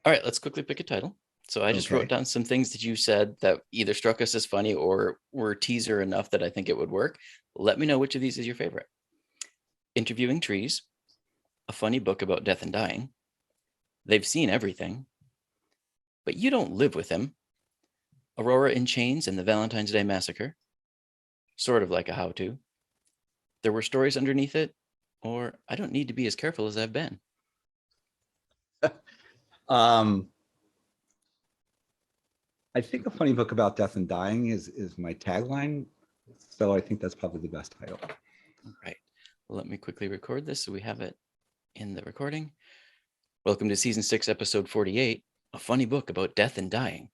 All right, let's quickly pick a title. So I just wrote down some things that you said that either struck us as funny or were teaser enough that I think it would work. Let me know which of these is your favorite. Interviewing trees, a funny book about death and dying, they've seen everything, but you don't live with him, Aurora in Chains and the Valentine's Day Massacre, sort of like a how-to, there were stories underneath it, or I don't need to be as careful as I've been. I think a funny book about death and dying is my tagline. So I think that's probably the best title. All right. Well, let me quickly record this so we have it in the recording. Welcome to season 6, episode 48, a funny book about death and dying.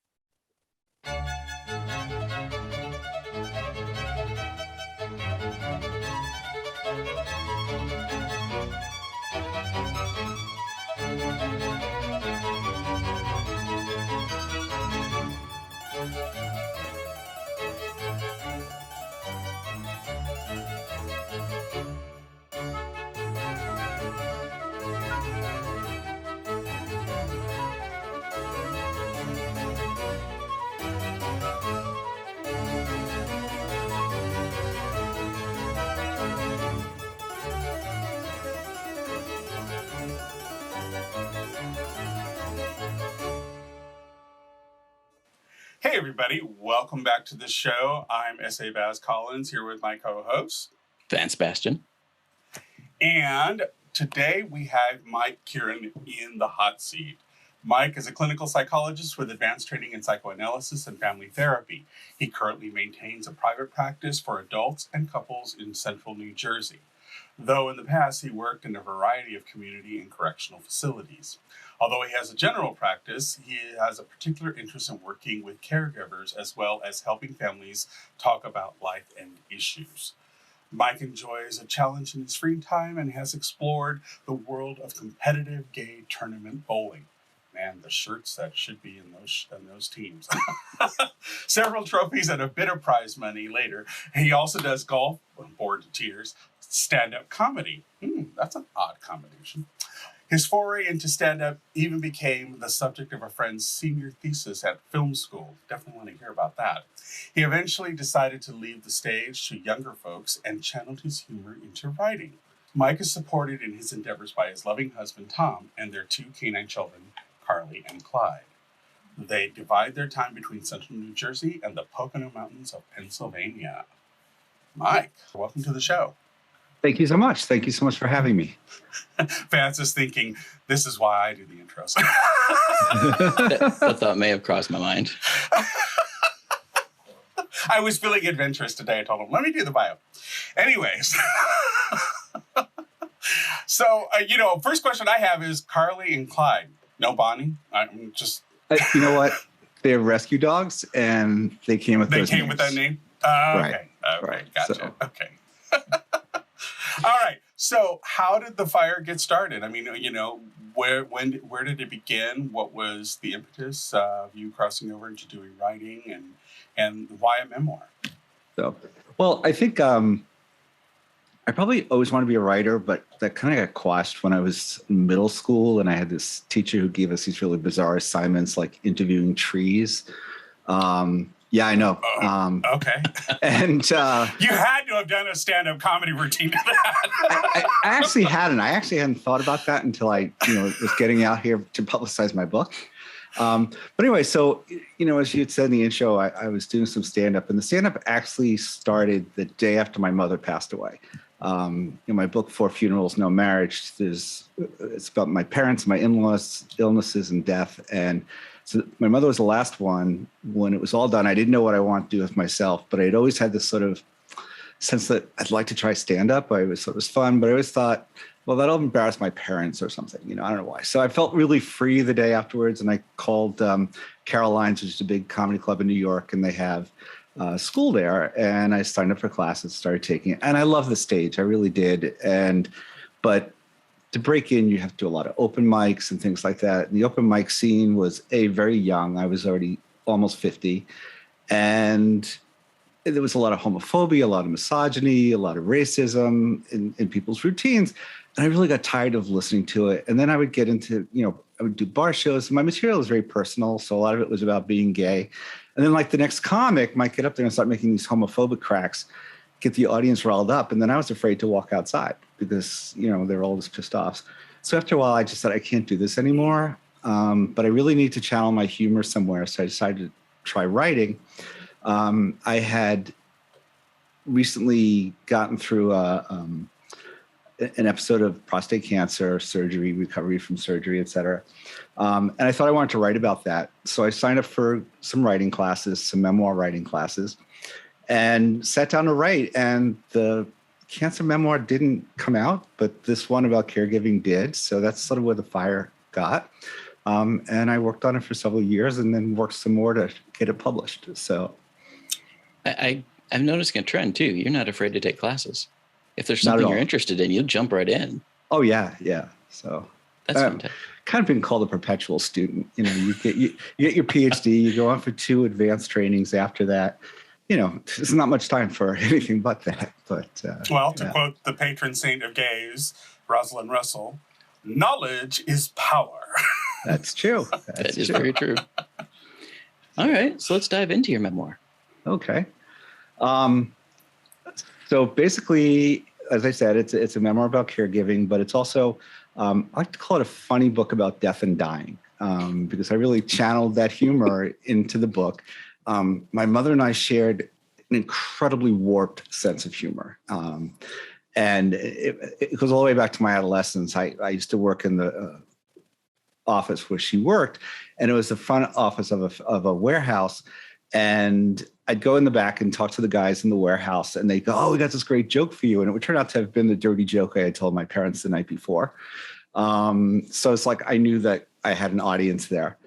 Hey everybody, welcome back to the show. I'm S.A. Baz Collins here with my co-host, Van Sebastian. And today we have Mike Keren in the hot seat. Mike is a clinical psychologist with advanced training in psychoanalysis and family therapy. He currently maintains a private practice for adults and couples in central New Jersey, though in the past he worked in a variety of community and correctional facilities. Although he has a general practice, he has a particular interest in working with caregivers as well as helping families talk about life and issues. Mike enjoys a challenge in his free time and has explored the world of competitive gay tournament bowling. Man, the shirts that should be in those teams. Several trophies and a bit of prize money later. He also does golf, bored to tears, stand-up comedy. That's an odd combination. His foray into stand-up even became the subject of a friend's senior thesis at film school. Definitely want to hear about that. He eventually decided to leave the stage to younger folks and channeled his humor into writing. Mike is supported in his endeavors by his loving husband, Tom, and their 2 canine children, Carly and Clyde. They divide their time between central New Jersey and the Pocono Mountains of Pennsylvania. Mike, welcome to the show. Thank you so much. Thank you so much for having me. Vance is thinking, this is why I do the intros. that thought may have crossed my mind. I was feeling adventurous today. I told him, let me do the bio. Anyways. So, first question I have is Carly and Clyde. No Bonnie? I'm just... You know what? They're rescue dogs, and they came with those names. They came with that name? Right. Okay, right. Gotcha. So. Okay. All right. So how did the fire get started? I mean, where did it begin? What was the impetus of you crossing over into doing writing, and why a memoir? So, well, I think I probably always wanted to be a writer, but that kind of got quashed when I was in middle school, and I had this teacher who gave us these really bizarre assignments, like interviewing trees. Yeah, I know. Okay. And you had to have done a stand-up comedy routine to that. I actually hadn't. I actually hadn't thought about that until I, was getting out here to publicize my book. But anyway, so, as you had said in the intro, I was doing some stand-up, and the stand-up actually started the day after my mother passed away. In my book, 4 Funerals, No Marriage, it's about my parents, my in-laws, illnesses, and death. And so my mother was the last one. When it was all done, I didn't know what I wanted to do with myself, but I'd always had this sort of sense that I'd like to try stand-up. It was fun, but I always thought, well, that'll embarrass my parents or something. I don't know why. So I felt really free the day afterwards, and I called Caroline's, which is a big comedy club in New York, and they have school there. And I signed up for classes, started taking it, and I love the stage. I really did. But to break in, you have to do a lot of open mics and things like that. And the open mic scene was very young. I was already almost 50. And there was a lot of homophobia, a lot of misogyny, a lot of racism in people's routines. And I really got tired of listening to it. And then I would get into, would do bar shows. My material was very personal, so a lot of it was about being gay. And then like the next comic might get up there and start making these homophobic cracks, get the audience riled up. And then I was afraid to walk outside because, they're all just pissed off. So after a while, I just said, I can't do this anymore. But I really need to channel my humor somewhere. So I decided to try writing. I had recently gotten through an episode of prostate cancer surgery, recovery from surgery, et cetera. And I thought I wanted to write about that. So I signed up for some writing classes, some memoir writing classes, and sat down to write. And the cancer memoir didn't come out, but this one about caregiving did. So that's sort of where the fire got. And I worked on it for several years and then worked some more to get it published. So I'm noticing a trend too. You're not afraid to take classes. If there's something you're interested in, you'll jump right in. Oh yeah. Yeah. So that's fantastic. Kind of been called a perpetual student. You get your PhD, you go on for 2 advanced trainings after that. There's not much time for anything but that. But to quote the patron saint of gays, Rosalind Russell, knowledge is power. That's true. That is very true. All right, so let's dive into your memoir. Okay. So basically, as I said, it's a memoir about caregiving, but it's also, I like to call it a funny book about death and dying, because I really channeled that humor into the book. My mother and I shared an incredibly warped sense of humor. And it goes all the way back to my adolescence. I used to work in the office where she worked, and it was the front office of a warehouse. And I'd go in the back and talk to the guys in the warehouse, and they'd go, "Oh, we got this great joke for you." And it would turn out to have been the dirty joke I had told my parents the night before. So it's like I knew that I had an audience there.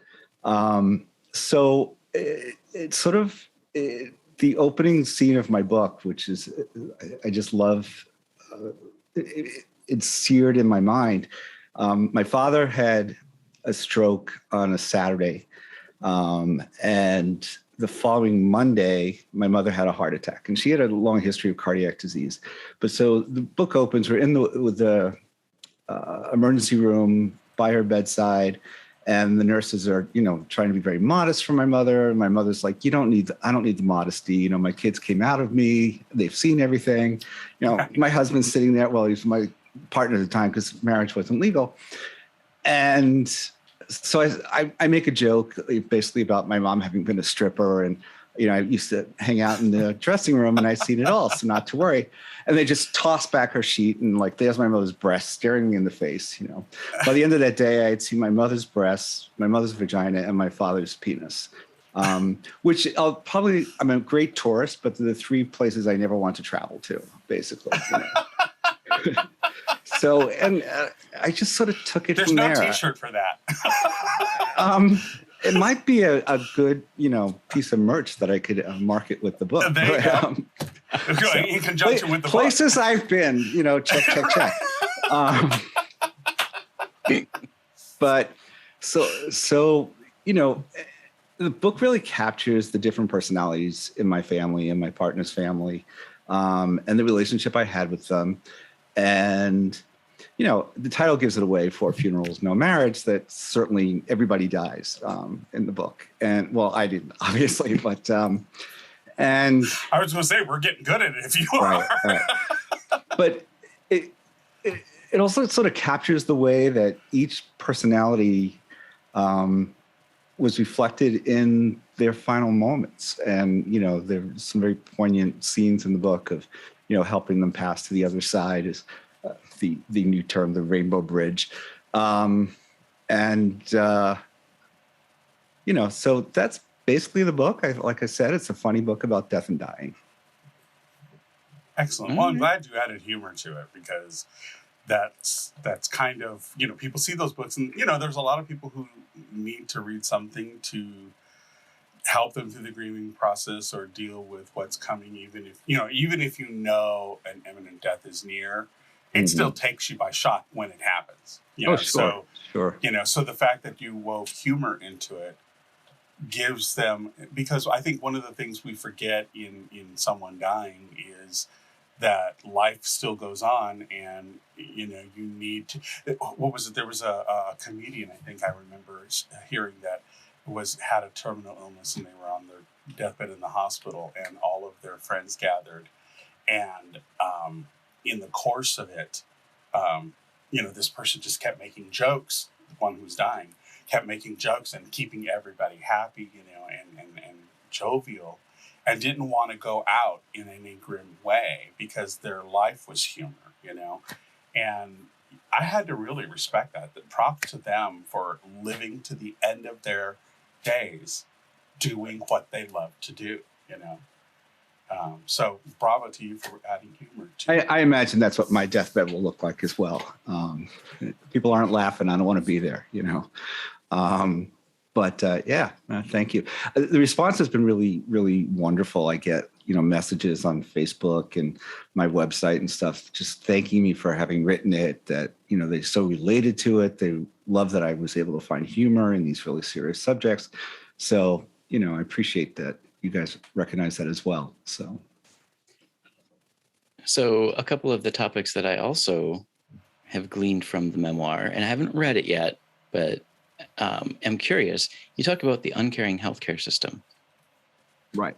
So it's sort of the opening scene of my book, which is, I just love, it's seared in my mind. My father had a stroke on a Saturday, and the following Monday, my mother had a heart attack, and she had a long history of cardiac disease. But so the book opens, we're in the emergency room by her bedside, and the nurses are, trying to be very modest for my mother. And my mother's like, I don't need the modesty. My kids came out of me. They've seen everything. My husband's sitting there. Well, he's my partner at the time because marriage wasn't legal. And so I make a joke basically about my mom having been a stripper, and I used to hang out in the dressing room and I'd seen it all, so not to worry. And they just tossed back her sheet, and there's my mother's breast staring me in the face. By the end of that day, I had seen my mother's breasts, my mother's vagina, and my father's penis. Which I'm a great tourist, but they're the 3 places I never want to travel to, basically. So, and I just sort of took it from there. There's no T-shirt for that. It might be a good, piece of merch that I could market with the book. There you go. In conjunction with the places book. I've been, check. But so the book really captures the different personalities in my family and my partner's family, and the relationship I had with them. And, the title gives it away, "For Funerals, No Marriage," that certainly everybody dies in the book. And, well, I didn't, obviously, but, and I was going to say, we're getting good at it if you are. Right. But it also sort of captures the way that each personality was reflected in their final moments. And, there's some very poignant scenes in the book of, helping them pass to the other side, is the new term, the Rainbow Bridge. So that's basically the book. Like I said, it's a funny book about death and dying. Excellent. Well, I'm glad you added humor to it, because that's kind of, people see those books, and, there's a lot of people who need to read something to help them through the grieving process or deal with what's coming, even if an imminent death is near. It still takes you by shock when it happens. Sure. So the fact that you wove humor into it gives them, because I think one of the things we forget in someone dying is that life still goes on, and you need to. What was it? There was a comedian, I think I remember hearing, that had a terminal illness, and they were on their deathbed in the hospital, and all of their friends gathered, and in the course of it, this person just kept making jokes. The one who's dying kept making jokes and keeping everybody happy, and jovial, and didn't want to go out in any grim way because their life was humor, And I had to really respect that. Props to them for living to the end of their days doing what they love to do, So bravo to you for adding humor to I imagine that's what my deathbed will look like as well. People aren't laughing. I don't want to be there, Thank you. The response has been really, really wonderful. I get, messages on Facebook and my website and stuff, just thanking me for having written it, that, they so related to it. They love that I was able to find humor in these really serious subjects. So, I appreciate that you guys recognize that as well. So a couple of the topics that I also have gleaned from the memoir, and I haven't read it yet, but I'm curious. You talk about the uncaring healthcare system. Right.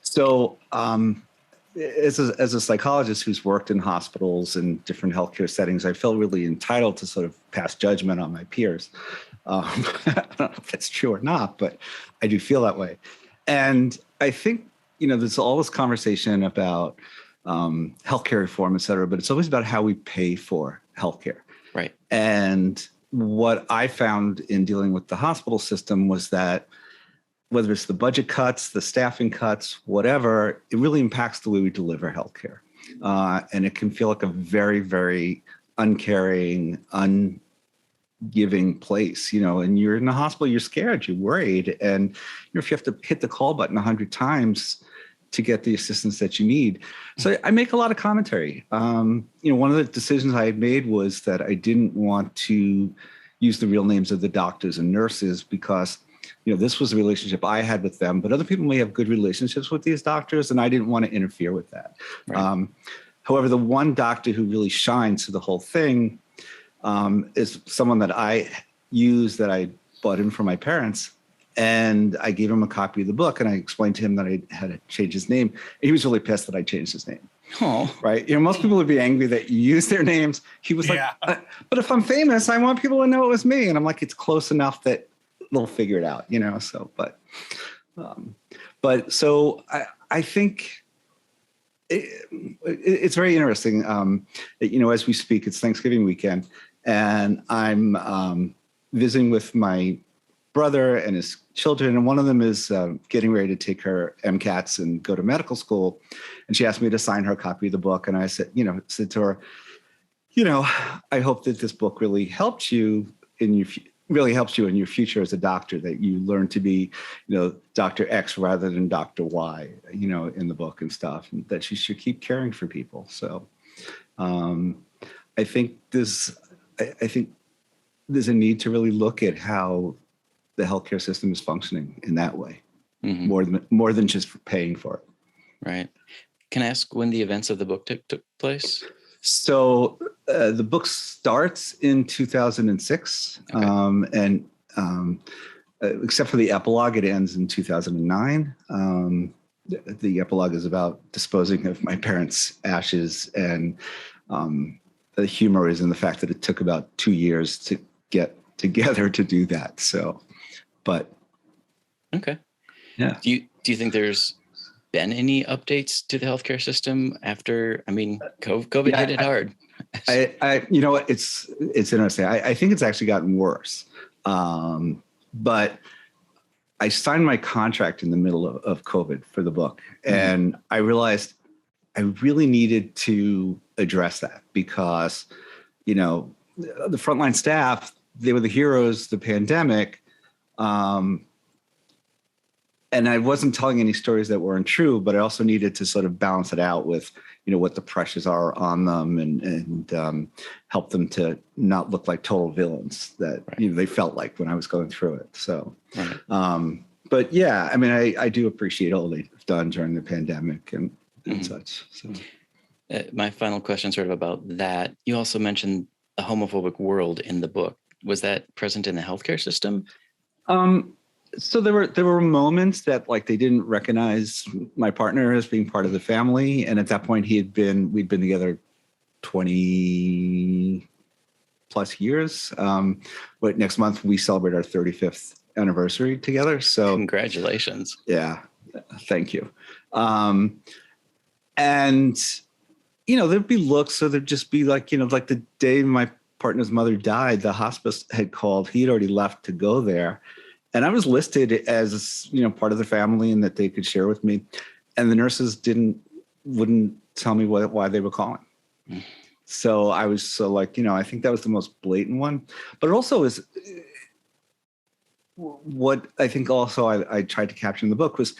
So as a psychologist who's worked in hospitals and different healthcare settings, I felt really entitled to sort of pass judgment on my peers. I don't know if that's true or not, but I do feel that way. And I think, there's all this conversation about healthcare reform, et cetera, but it's always about how we pay for healthcare. Right. And what I found in dealing with the hospital system was that whether it's the budget cuts, the staffing cuts, whatever, it really impacts the way we deliver healthcare. And it can feel like a very, very uncaring, ungiving place, and you're in the hospital, you're scared, you're worried. And if you have to hit the call button 100 times to get the assistance that you need. So I make a lot of commentary. One of the decisions I had made was that I didn't want to use the real names of the doctors and nurses because, this was a relationship I had with them, but other people may have good relationships with these doctors, and I didn't want to interfere with that. Right. However, the one doctor who really shines through the whole thing is someone that I use, that I bought in from my parents. And I gave him a copy of the book, and I explained to him that I had to change his name. He was really pissed that I changed his name. Oh, right. Most people would be angry that you use their names. He was like, but if I'm famous, I want people to know it was me. And I'm like, it's close enough that they'll figure it out, So, I think it's very interesting. As we speak, it's Thanksgiving weekend, and I'm visiting with my brother and his children, and one of them is getting ready to take her MCATs and go to medical school, and she asked me to sign her copy of the book. And I said to her, I hope that this book really helps you in your future as a doctor, that you learn to be Dr. X rather than Dr. Y, in the book and stuff, and that you should keep caring for people. So I think there's a need to really look at how the healthcare system is functioning in that way, more than just paying for it. Right. Can I ask when the events of the book took place? So the book starts in 2006, okay. Except for the epilogue, it ends in 2009. The epilogue is about disposing of my parents' ashes, and the humor is in the fact that it took about 2 years to get together to do that. So. But okay, yeah. Do you think there's been any updates to the healthcare system after? I mean, COVID hit it hard. It's interesting. I think it's actually gotten worse. But I signed my contract in the middle of COVID for the book, and I realized I really needed to address that because, the frontline staff, they were the heroes of the pandemic. And I wasn't telling any stories that weren't true, but I also needed to sort of balance it out with, what the pressures are on them and help them to not look like total villains that, they felt like when I was going through it. So, but yeah, I mean, I do appreciate all they've done during the pandemic and such. So. My final question sort of about that. You also mentioned a homophobic world in the book. Was that present in the healthcare system? So there were moments that like they didn't recognize my partner as being part of the family. And at that point we'd been together 20 plus years. But next month we celebrate our 35th anniversary together. So congratulations. Yeah. Thank you. And, there'd be looks, so there'd just be like, like the day my partner's mother died, the hospice had called, he'd already left to go there. And I was listed as, part of the family and that they could share with me. And the nurses wouldn't tell me why they were calling. Mm. So I was I think that was the most blatant one. But it also is what I think also I tried to capture in the book was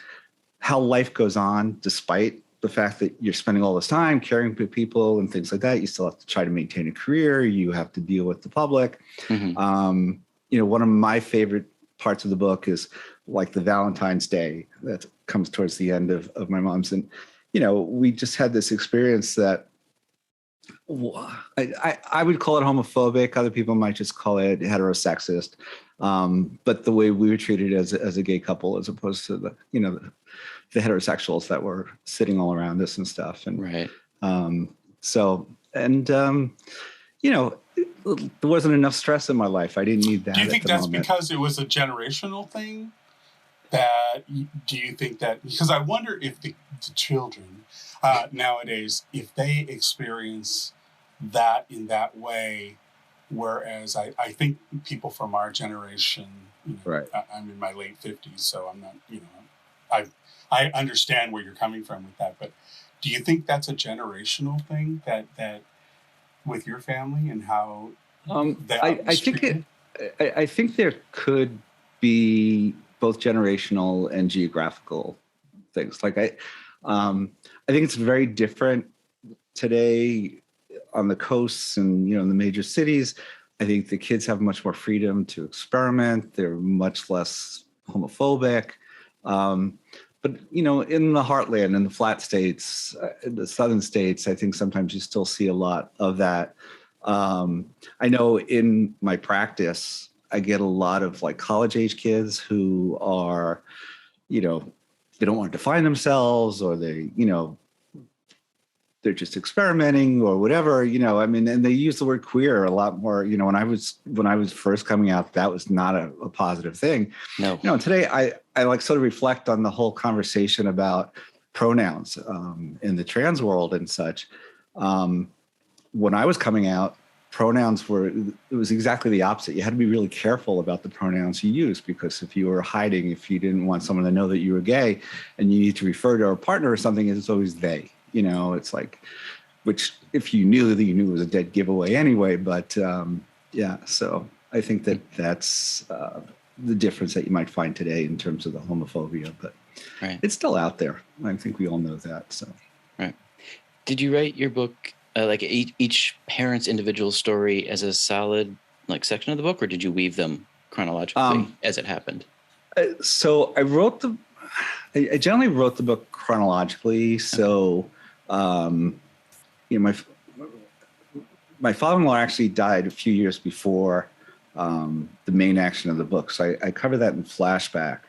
how life goes on despite the fact that you're spending all this time caring for people and things like that. You still have to try to maintain a career. You have to deal with the public. Mm-hmm. One of my favorite parts of the book is like the Valentine's Day that comes towards the end of my mom's. And, we just had this experience that I would call it homophobic. Other people might just call it heterosexist. But the way we were treated as a gay couple, as opposed to the heterosexuals that were sitting all around us and stuff. And right. There wasn't enough stress in my life. I didn't need that. Do you think that's because it was a generational thing? Do you think that, because I wonder if the children nowadays, if they experience that in that way, whereas I think people from our generation, right. I'm in my late 50s, so I'm not, I understand where you're coming from with that, but do you think that's a generational thing that with your family and how I think there could be both generational and geographical things. Like I think it's very different today on the coasts and in the major cities. I think the kids have much more freedom to experiment. They're much less homophobic. But in the heartland, in the flat states, the southern states, I think sometimes you still see a lot of that. I know in my practice, I get a lot of like college age kids who are, they don't want to define themselves, or they're just experimenting or whatever, and they use the word queer a lot more. When I was first coming out, that was not a positive thing. No. Today I like sort of reflect on the whole conversation about pronouns in the trans world and such. When I was coming out, pronouns it was exactly the opposite. You had to be really careful about the pronouns you use, because if you were hiding, if you didn't want someone to know that you were gay and you need to refer to a partner or something, it's always they. It's like, which if you knew that it was a dead giveaway anyway. But so I think that's the difference that you might find today in terms of the homophobia. But right. It's still out there. I think we all know that. So right. Did you write your book like each parent's individual story as a solid like section of the book, or did you weave them chronologically as it happened? So I generally wrote the book chronologically. So, my father-in-law actually died a few years before the main action of the book. So I cover that in flashback.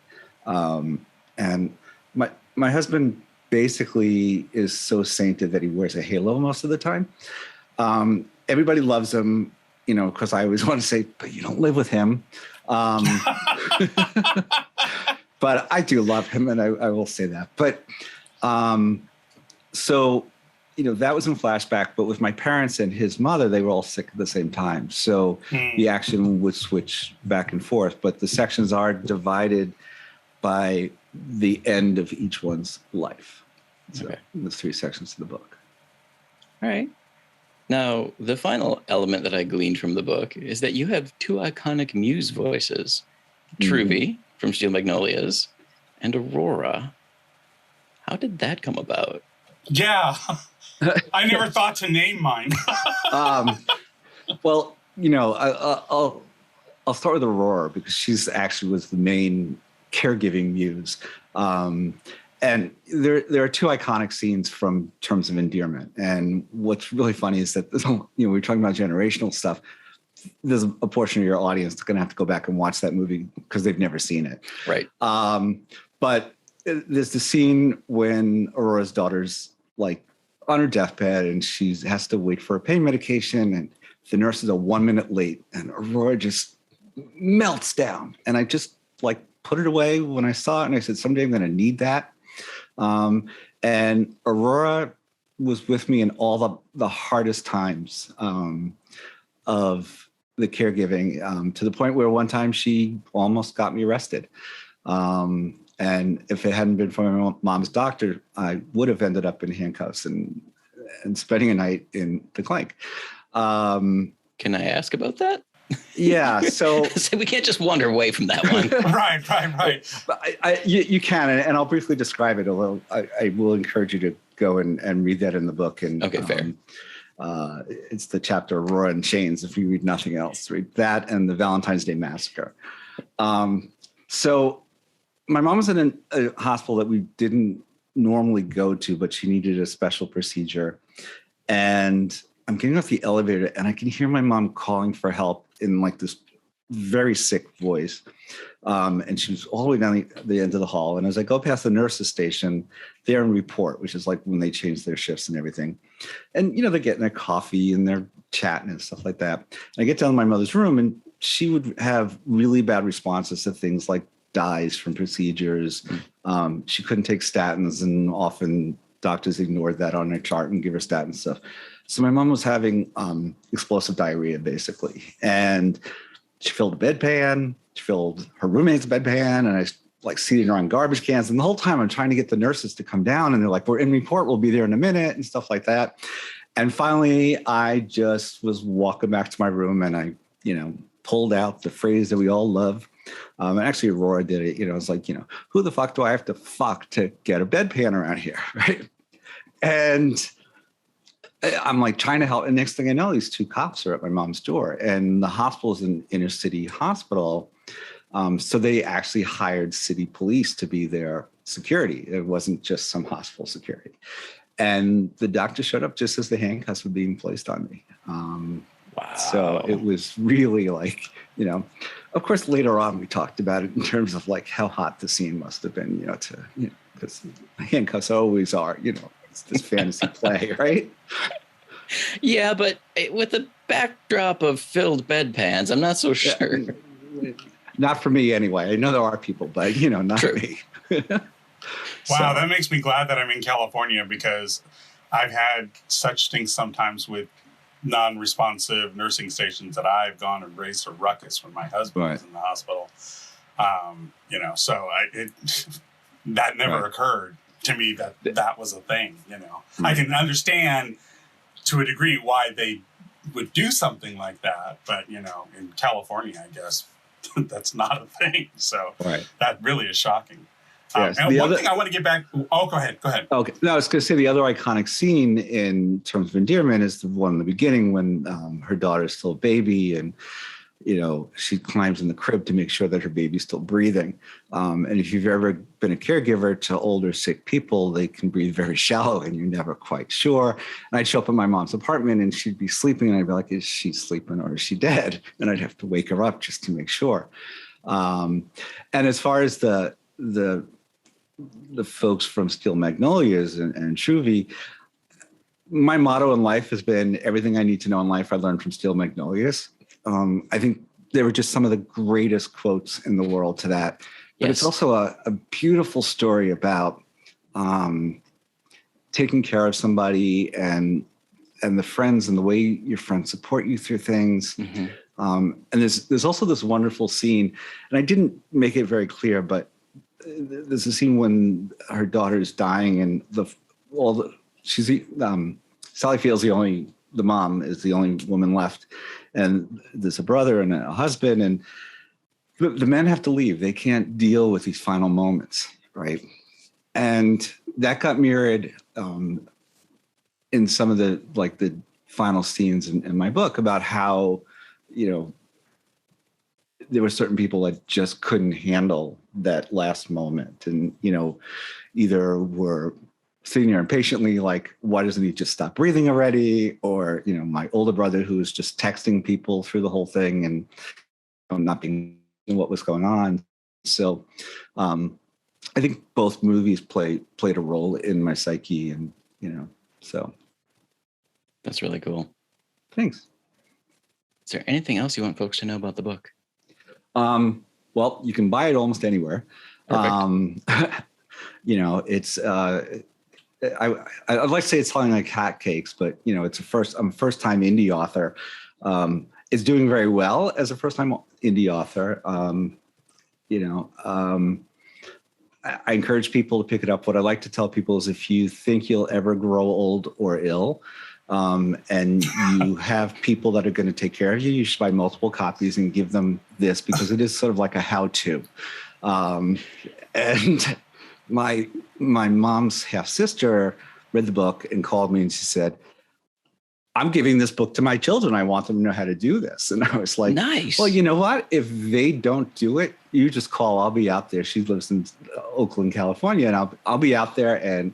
And my husband basically is so sainted that he wears a halo most of the time. Everybody loves him, because I always want to say, but you don't live with him. But I do love him, and I will say that. But so, that was in flashback. But with my parents and his mother, they were all sick at the same time. So the action would switch back and forth. But the sections are divided by the end of each one's life. So okay. There's 3 sections to the book. All right. Now, the final element that I gleaned from the book is that you have 2 iconic muse voices, Truvy from Steel Magnolias and Aurora. How did that come about? Yeah, I never thought to name mine. Well, I'll start with Aurora because she's actually was the main caregiving muse. And there are two iconic scenes from Terms of Endearment. And what's really funny is that, we're talking about generational stuff. There's a portion of your audience that's going to have to go back and watch that movie because they've never seen it. Right. But there's the scene when Aurora's daughter's like on her deathbed and she has to wait for a pain medication, and the nurses are 1 minute late, and Aurora just melts down. And I just like put it away when I saw it, and I said, someday I'm going to need that. And Aurora was with me in all the hardest times of the caregiving, to the point where one time she almost got me arrested. And if it hadn't been for my mom's doctor, I would have ended up in handcuffs and spending a night in the clink. Can I ask about that? Yeah, so we can't just wander away from that one. Right. You can, and I'll briefly describe it. Although I will encourage you to go and read that in the book. And okay, fair. It's the chapter Aurora in Chains. If you read nothing else, read that and the Valentine's Day Massacre. So my mom was in a hospital that we didn't normally go to, but she needed a special procedure. And I'm getting off the elevator and I can hear my mom calling for help in like this very sick voice. And she was all the way down the end of the hall. And as I go past the nurses station, they're in report, which is like when they change their shifts and everything. And, they're getting their coffee and they're chatting and stuff like that. And I get down to my mother's room and she would have really bad responses to things like dyes from procedures. She couldn't take statins, and often doctors ignored that on their chart and give her statin stuff. So my mom was having explosive diarrhea, basically. And she filled a bedpan, she filled her roommate's bedpan, and I like seated her on garbage cans. And the whole time I'm trying to get the nurses to come down, and they're like, we're in report, we'll be there in a minute, and stuff like that. And finally, I just was walking back to my room, and I, pulled out the phrase that we all love. And actually, Aurora did it. I was like, who the fuck do I have to fuck to get a bedpan around here, right? And I'm like trying to help. And next thing I know, these two cops are at my mom's door, and the hospital is an inner city hospital. So they actually hired city police to be their security. It wasn't just some hospital security. And the doctor showed up just as the handcuffs were being placed on me. Wow. So it was really like, of course, later on we talked about it in terms of like how hot the scene must have been, because handcuffs always are, it's this fantasy play, right? Yeah, but with a backdrop of filled bedpans, I'm not so sure. Not for me anyway. I know there are people, but, not True. Me. Wow, that makes me glad that I'm in California, because I've had such things sometimes with non-responsive nursing stations that I've gone and raised a ruckus when my husband was in the hospital. So that never occurred to me that was a thing. I can understand to a degree why they would do something like that, but in California, I guess that's not a thing. So that really is shocking. Yes. And one thing I want to get back. Oh, go ahead. Okay. No, I was going to say the other iconic scene in Terms of Endearment is the one in the beginning when her daughter is still a baby, and she climbs in the crib to make sure that her baby's still breathing. And if you've ever been a caregiver to older sick people, they can breathe very shallow, and you're never quite sure. And I'd show up at my mom's apartment, and she'd be sleeping, and I'd be like, "Is she sleeping or is she dead?" And I'd have to wake her up just to make sure. And as far as the folks from Steel Magnolias and Shruvy, my motto in life has been everything I need to know in life I learned from Steel Magnolias. I think they were just some of the greatest quotes in the world to that. But It's also a beautiful story about taking care of somebody and the friends and the way your friends support you through things. Mm-hmm. And there's also this wonderful scene, and I didn't make it very clear, but there's a scene when her daughter's dying, and Sally Field's the mom is the only woman left, and there's a brother and a husband, and the men have to leave. They can't deal with these final moments, right? And that got mirrored in some of the final scenes in my book about how, there were certain people that just couldn't handle that last moment, and either were sitting there impatiently, like, why doesn't he just stop breathing already? Or my older brother, who was just texting people through the whole thing and not being what was going on. So I think both movies played a role in my psyche, and so that's really cool. Thanks. Is there anything else you want folks to know about the book? Well, you can buy it almost anywhere. It's I'd like to say it's selling like hotcakes, but I'm a first time indie author. It's doing very well as a first time indie author. I encourage people to pick it up. What I like to tell people is, if you think you'll ever grow old or ill, and you have people that are going to take care of you, you should buy multiple copies and give them this, because it is sort of like a how-to. And my mom's half sister read the book and called me, and she said, I'm giving this book to my children. I want them to know how to do this. And I was like, nice. Well, you know what? If they don't do it, you just call. I'll be out there. She lives in Oakland, California, and I'll be out there, and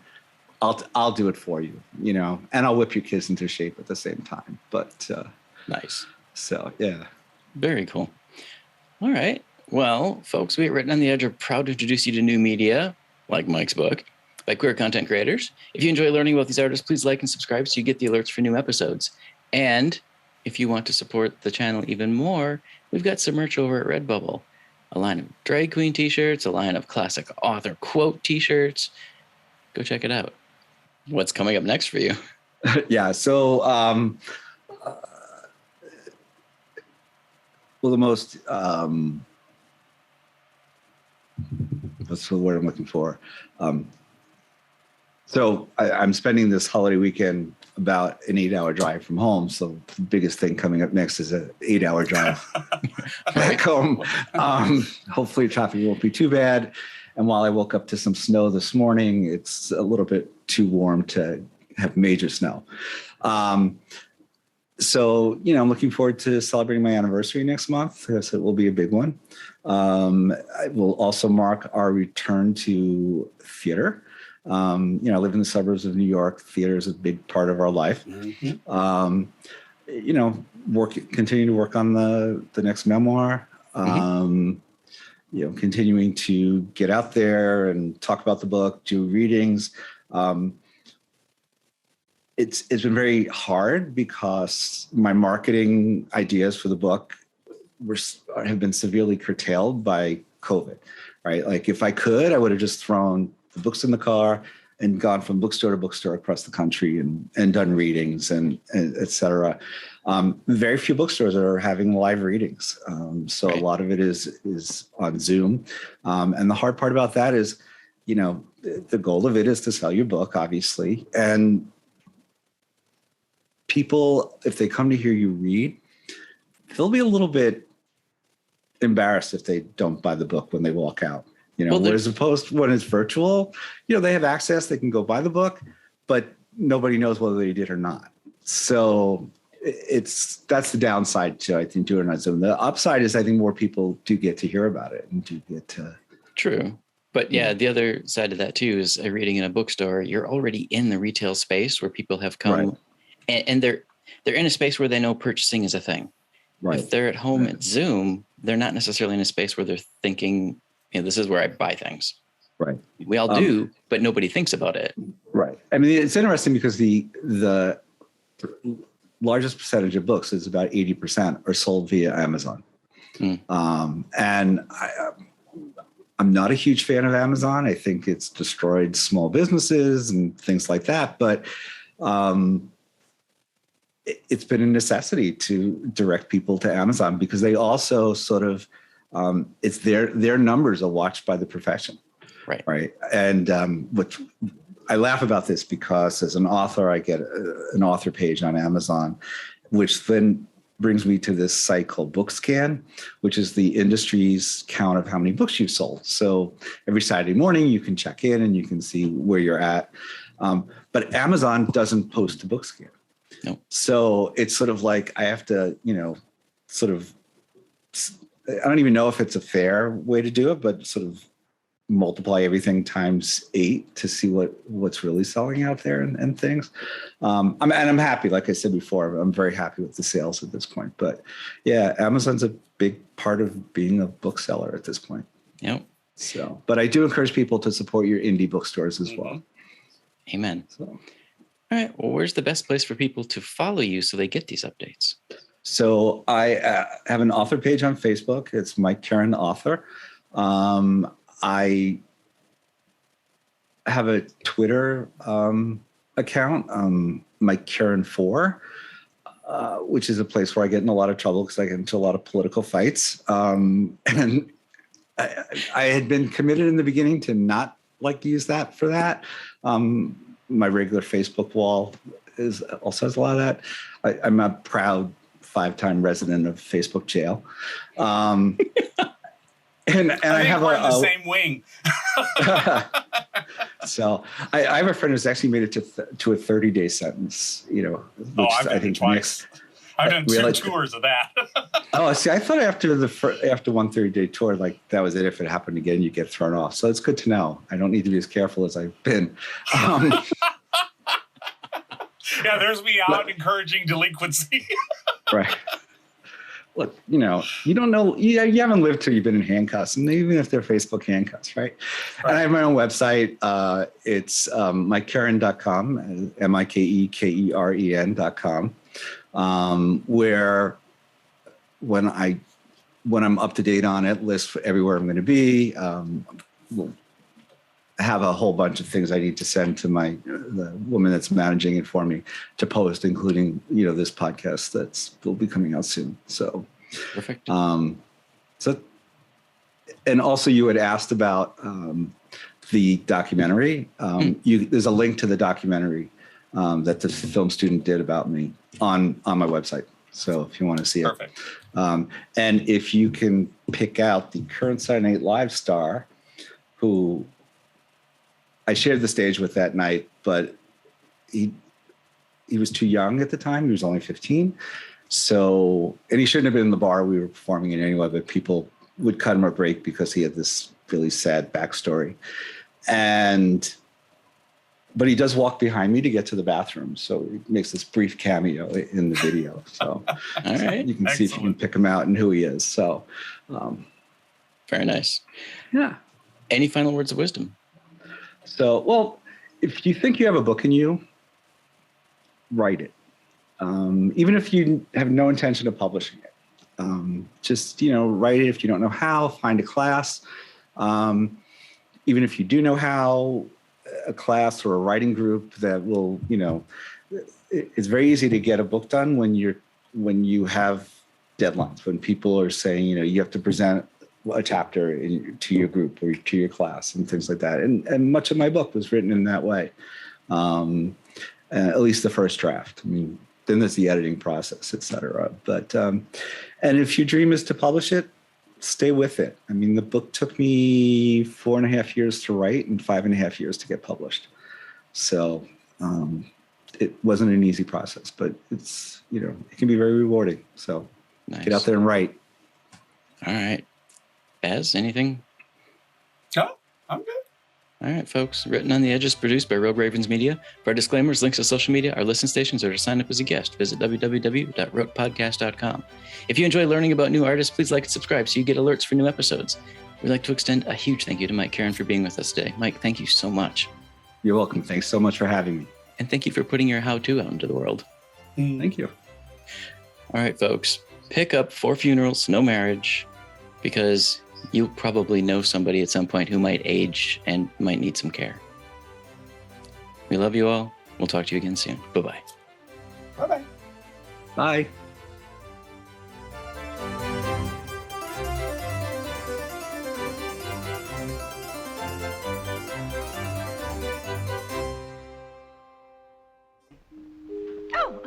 I'll do it for you, and I'll whip your kids into shape at the same time. But nice. So, yeah. Very cool. All right. Well, folks, we at Written on the Edge are proud to introduce you to new media, like Mike's book, by queer content creators. If you enjoy learning about these artists, please like and subscribe so you get the alerts for new episodes. And if you want to support the channel even more, we've got some merch over at Redbubble. A line of drag queen t-shirts, a line of classic author quote t-shirts. Go check it out. What's coming up next for you? Yeah. So, the most, what's the word I'm looking for? So I'm spending this holiday weekend about an 8-hour drive from home. So the biggest thing coming up next is an 8-hour drive back home. Hopefully traffic won't be too bad. And while I woke up to some snow this morning, it's a little bit too warm to have major snow. So, I'm looking forward to celebrating my anniversary next month, because it will be a big one. It will also mark our return to theater. I live in the suburbs of New York. Theater is a big part of our life. Mm-hmm. Continue to work on the next memoir. Mm-hmm. Continuing to get out there and talk about the book, do readings. It's been very hard because my marketing ideas for the book have been severely curtailed by COVID, right? Like, if I could, I would have just thrown the books in the car and gone from bookstore to bookstore across the country and done readings and et cetera. Very few bookstores are having live readings. So right. A lot of it is on Zoom. And the hard part about that is, the goal of it is to sell your book, obviously. And people, if they come to hear you read, they'll be a little bit embarrassed if they don't buy the book when they walk out. As opposed to when it's virtual, they have access, they can go buy the book, but nobody knows whether they did or not. So that's the downside to, I think, doing it on Zoom. The upside is, I think, more people do get to hear about it and do get to. True. But yeah, the other side of that too is reading in a bookstore. You're already in the retail space where people have come, right. and they're in a space where they know purchasing is a thing. Right. If they're at home at Zoom, they're not necessarily in a space where they're thinking, this is where I buy things. Right. We all do, but nobody thinks about it. Right. I mean, it's interesting because the largest percentage of books is about 80% are sold via Amazon. And I'm not a huge fan of Amazon. I think it's destroyed small businesses and things like that. But it's been a necessity to direct people to Amazon, because they also sort of, it's their numbers are watched by the profession. Right. Right. And which I laugh about this because as an author, I get an author page on Amazon, which then brings me to this site called BookScan, which is the industry's count of how many books you've sold. So every Saturday morning you can check in and you can see where you're at. But Amazon doesn't post to BookScan. No. So it's sort of like I have to, sort of I don't even know if it's a fair way to do it, but sort of multiply everything times 8 to see what's really selling out there and things. I'm happy, like I said before, I'm very happy with the sales at this point. But yeah, Amazon's a big part of being a bookseller at this point. Yep. So, but I do encourage people to support your indie bookstores as well. Amen. So, all right. Well, where's the best place for people to follow you so they get these updates? So I have an author page on Facebook. It's Mike Keren, the author. I have a Twitter account, Mike Keren 4, which is a place where I get in a lot of trouble because I get into a lot of political fights. And I had been committed in the beginning to not use that for that. My regular Facebook wall also has a lot of that. I'm a proud 5-time resident of Facebook jail. And I have we're in the same wing. So I have a friend who's actually made it to a 30-day sentence, which I've done it twice. I've done 2 tours of that. See, I thought after one 30-day tour, that was it. If it happened again, you get thrown off. So it's good to know. I don't need to be as careful as I've been. Yeah, there's me out encouraging delinquency. Right. Look, you don't know, you haven't lived till you've been in handcuffs, and even if they're Facebook handcuffs, right? And I have my own website. It's mikekeren.com, MIKEKEREN.com, where when I'm up to date on it, lists everywhere I'm going to be. We'll have a whole bunch of things I need to send to the woman that's managing it for me to post, including this podcast will be coming out soon. So perfect. And also you had asked about the documentary. There's a link to the documentary that the film student did about me on my website. So if you want to see it. Perfect. And if you can pick out the current Saturday Night Live star who I shared the stage with that night, but he was too young at the time. He was only 15. So, and he shouldn't have been in the bar we were performing in anyway, but people would cut him a break because he had this really sad backstory. But he does walk behind me to get to the bathroom. So he makes this brief cameo in the video. So, all right. You can see if you can pick him out and who he is. So, very nice. Yeah. Any final words of wisdom? So, well, if you think you have a book in you, write it. Even if you have no intention of publishing it, just, write it. If you don't know how, find a class. Even if you do know how, a class or a writing group that will, it's very easy to get a book done when you have deadlines, when people are saying, you have to present a chapter to your group or to your class and things like that. And much of my book was written in that way. At least the first draft. I mean, then there's the editing process, et cetera. But, and if your dream is to publish it, stay with it. I mean, the book took me 4.5 years to write and 5.5 years to get published. So it wasn't an easy process, but it's, it can be very rewarding. So nice. Get out there and write. All right. Baz, anything? No, I'm good. All right, folks. Written on the Edges, produced by Rogue Ravens Media. For our disclaimers, links to social media, our listen stations, or to sign up as a guest, visit www.rotepodcast.com. If you enjoy learning about new artists, please like and subscribe so you get alerts for new episodes. We'd like to extend a huge thank you to Mike Keren for being with us today. Mike, thank you so much. You're welcome. Thanks so much for having me. And thank you for putting your how-to out into the world. Thank you. All right, folks. Pick up 4 funerals, no marriage, because you probably know somebody at some point who might age and might need some care. We love you all. We'll talk to you again soon. Bye-bye. Bye-bye. Bye. Oh,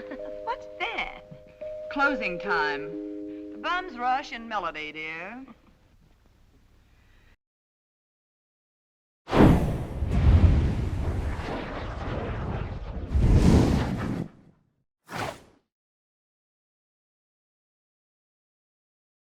what's that? Closing time. The bums rush in melody, dear.